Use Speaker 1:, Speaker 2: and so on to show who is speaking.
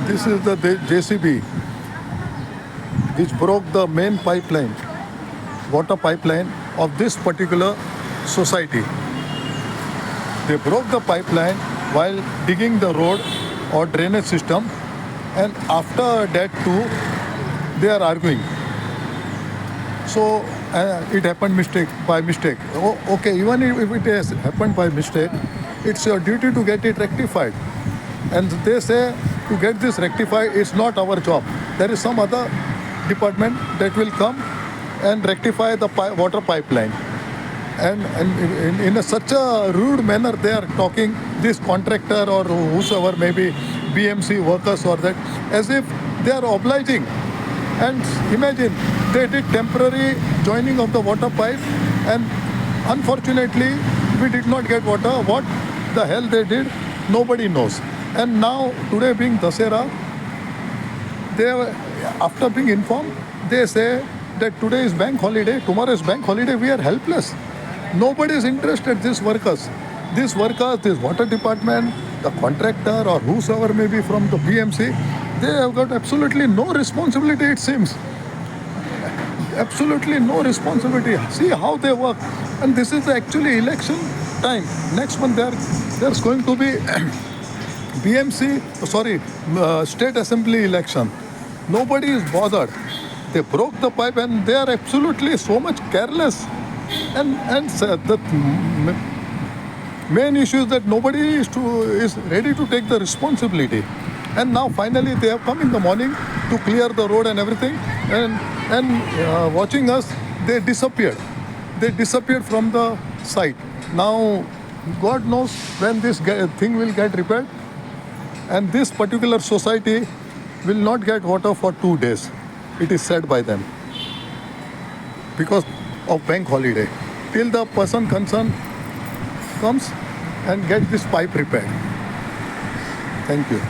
Speaker 1: This is the JCB which broke the main pipeline, water pipeline of this particular society. They broke the pipeline while digging the road or drainage system, and after that too, they are arguing. So it happened by mistake. Oh, okay, even if it has happened by mistake, it's your duty to get it rectified. And they say to get this rectified, it's not our job. There is some other department that will come and rectify the water pipeline. And in such a rude manner they are talking, this contractor or whosoever, maybe BMC workers or that, as if they are obliging. And imagine, they did temporary joining of the water pipe, and unfortunately we did not get water. What the hell they did, nobody knows. And now today being Dahisar, they, after being informed, they say that today is bank holiday, tomorrow is bank holiday, we are helpless. Nobody is interested, these workers, this water department, the contractor or whosoever may be from the BMC, they have got absolutely no responsibility, it seems. Absolutely no responsibility. See how they work. And this is actually election time. Next month there's going to be State Assembly election. Nobody is bothered. They broke the pipe and they are absolutely so much careless. And the main issue is that nobody is ready to take the responsibility. And now finally they have come in the morning to clear the road and everything. And watching us, they disappeared. They disappeared from the site. Now God knows when this thing will get repaired. And this particular society will not get water for 2 days. It is said by them, because of bank holiday, till the person concerned comes and get this pipe repaired. Thank you.